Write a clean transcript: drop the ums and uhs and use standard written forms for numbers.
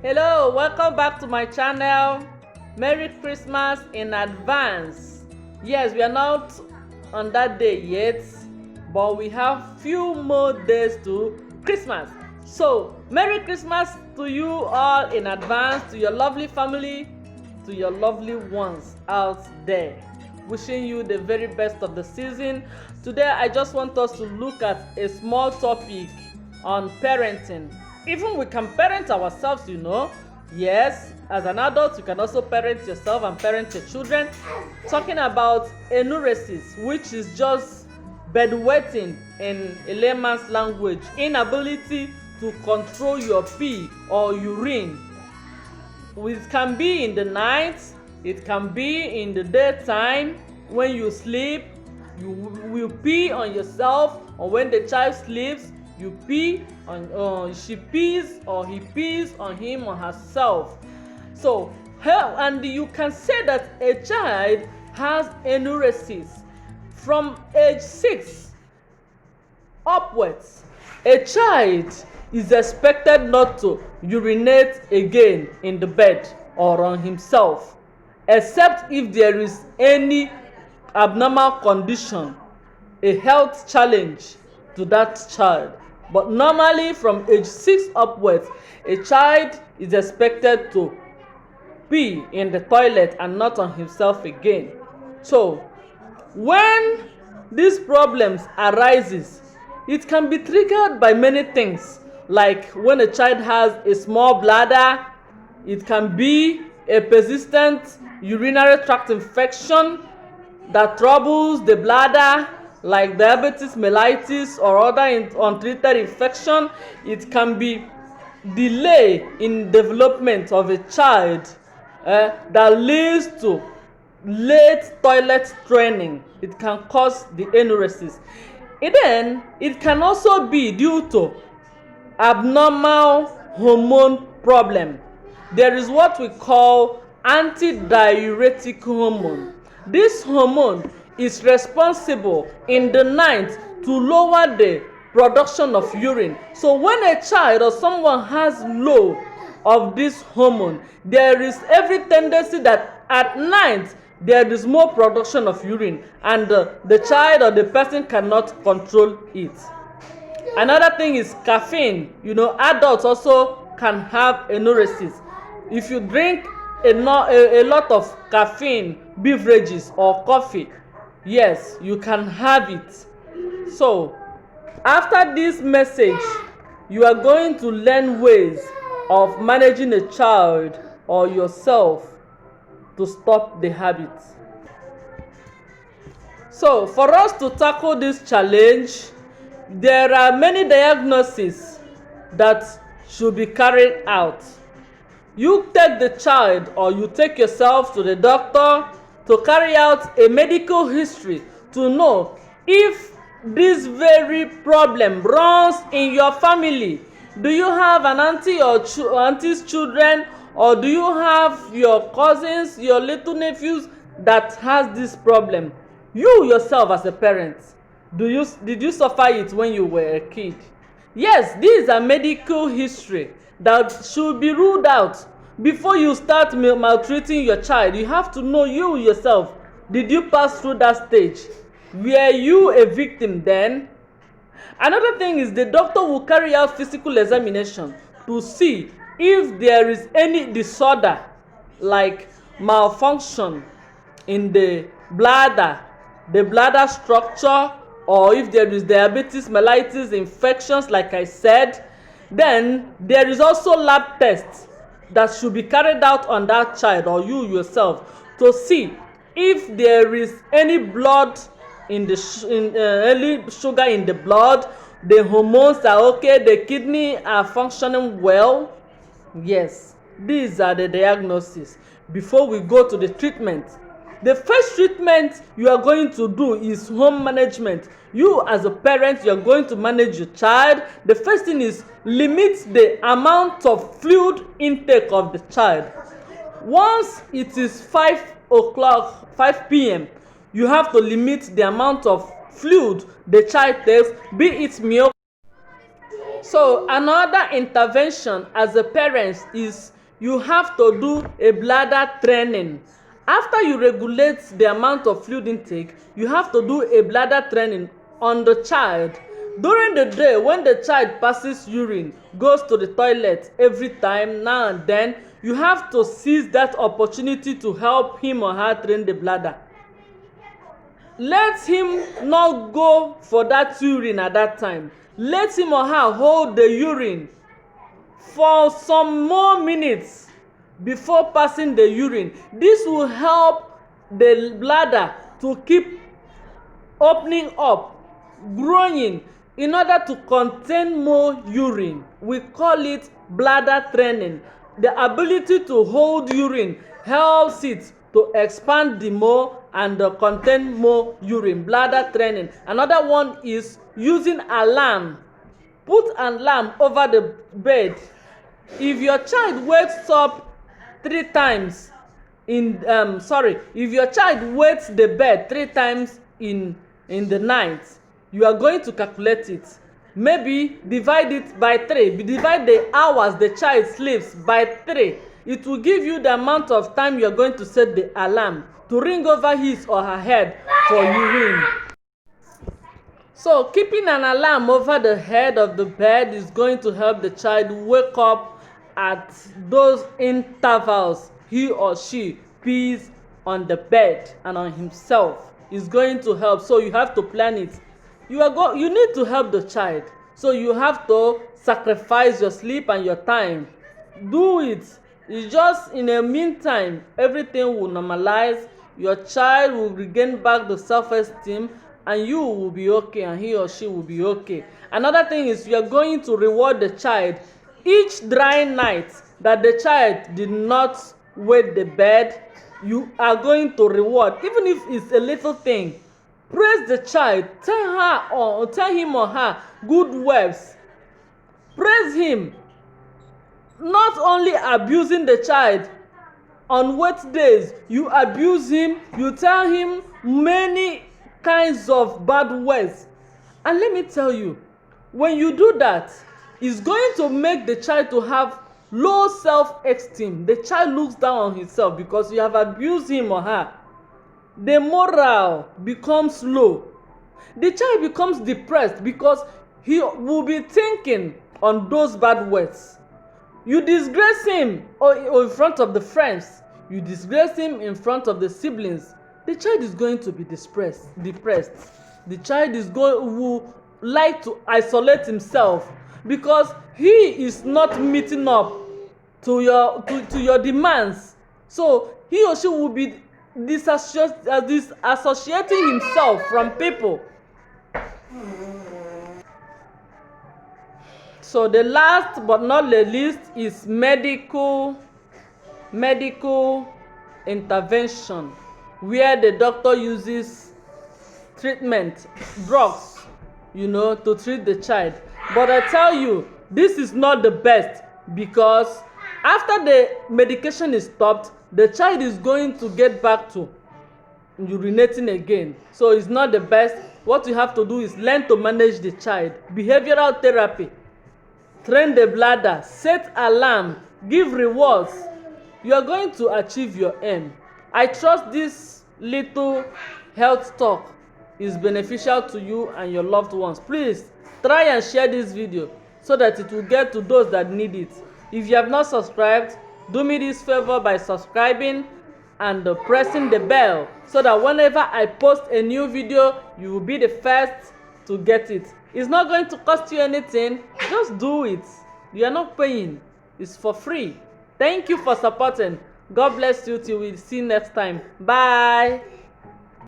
Hello, welcome back to my channel. Merry Christmas in advance. Yes, we are not on that day yet, but we have few more days to Christmas. So Merry Christmas to you all in advance, to your lovely family, to your lovely ones out there. Wishing you the very best of the season. Today I just want us to look at a small topic on parenting. Even we can parent ourselves, you know. Yes, as an adult you can also parent yourself and parent your children. Talking about enuresis, which is just bedwetting in a layman's language, inability to control your pee or urine. It can be in the night, it can be in the daytime. When you sleep, you will pee on yourself, or when the child sleeps, you pee on she pees or he pees on him or herself. So and you can say that a child has enuresis from age 6 upwards. A child is expected not to urinate again in the bed or on himself, except if there is any abnormal condition, a health challenge to that child. But normally from age 6 upwards, a child is expected to pee in the toilet and not on himself again. So when these problems arises, it can be triggered by many things, like when a child has a small bladder. It can be a persistent urinary tract infection that troubles the bladder, like diabetes mellitus or other untreated infection. It can be delay in development of a child that leads to late toilet training. It can cause the enuresis. Then it can also be due to abnormal hormone problem. There is what we call antidiuretic hormone. This hormone is responsible in the night to lower the production of urine. So when a child or someone has low of this hormone, there is every tendency that at night there is more production of urine, and the child or the person cannot control it. Another thing is caffeine. You know, adults also can have enuresis. If you drink a lot of caffeine beverages or coffee, yes, you can have it. So after this message, you are going to learn ways of managing a child or yourself to stop the habit. So for us to tackle this challenge, there are many diagnoses that should be carried out. You take the child or you take yourself to the doctor to carry out a medical history to know if this very problem runs in your family. Do you have an auntie or auntie's children, or do you have your cousins, your little nephews that has this problem? You yourself as a parent, did you suffer it when you were a kid? Yes, this is a medical history that should be ruled out before you start maltreating your child. You have to know you yourself. Did you pass through that stage? Were you a victim then? Another thing is the doctor will carry out physical examination to see if there is any disorder like malfunction in the bladder structure, or if there is diabetes mellitus infections like I said. Then there is also lab tests that should be carried out on that child or you yourself to see if there is any blood in the any sugar in the blood, the hormones are okay, the kidney are functioning well. Yes, these are the diagnoses before we go to the treatment. The first treatment you are going to do is home management. You as a parent, you are going to manage your child. The first thing is limit the amount of fluid intake of the child. Once it is 5 p.m, you have to limit the amount of fluid the child takes, be it milk. So another intervention as a parent is you have to do a bladder training. After you regulate the amount of fluid intake, you have to do a bladder training on the child. During the day, when the child passes urine, goes to the toilet every time now and then, you have to seize that opportunity to help him or her train the bladder. Let him not go for that urine at that time. Let him or her hold the urine for some more minutes before passing the urine. This will help the bladder to keep opening up, growing, in order to contain more urine. We call it bladder training. The ability to hold urine helps it to expand the more and contain more urine. Bladder training. Another one is using alarm. Put an alarm over the bed. If your child wakes up 3 times if your child wets the bed 3 times in the night, you are going to calculate it. Maybe divide it by 3. Divide the hours the child sleeps by 3. It will give you the amount of time you are going to set the alarm to ring over his or her head for urine. So keeping an alarm over the head of the bed is going to help the child wake up at those intervals he or she pees on the bed and on himself. Is going to help. So you have to plan it. You need to help the child. So you have to sacrifice your sleep and your time. Do it. It's just in the meantime, everything will normalize. Your child will regain back the self-esteem, and you will be okay, and he or she will be okay. Another thing is, you are going to reward the child each dry night that the child did not wet the bed. You are going to reward, even if it's a little thing. Praise the child. Tell him or her good words. Praise him. Not only abusing the child on wet days, you abuse him, you tell him many kinds of bad words. And let me tell you, when you do that, it's going to make the child to have low self-esteem. The child looks down on himself because you have abused him or her. The morale becomes low. The child becomes depressed because he will be thinking on those bad words. You disgrace him or in front of the friends. You disgrace him in front of the siblings. The child is going to be depressed. The child will like to isolate himself because he is not meeting up to your demands. So he or she will be disassociating himself from people. So the last but not the least is medical intervention, where the doctor uses treatment, drugs, to treat the child. But I tell you, this is not the best, because after the medication is stopped, the child is going to get back to urinating again. So it's not the best. What you have to do is learn to manage the child. Behavioral therapy. Train the bladder, set alarm, give rewards. You are going to achieve your aim. I trust this little health talk is beneficial to you and your loved ones. Please try and share this video so that it will get to those that need it. If you have not subscribed, do me this favor by subscribing and pressing the bell so that whenever I post a new video, you will be the first to get it. It's not going to cost you anything. Just do it. You are not paying. It's for free. Thank you for supporting. God bless you till we see next time. Bye.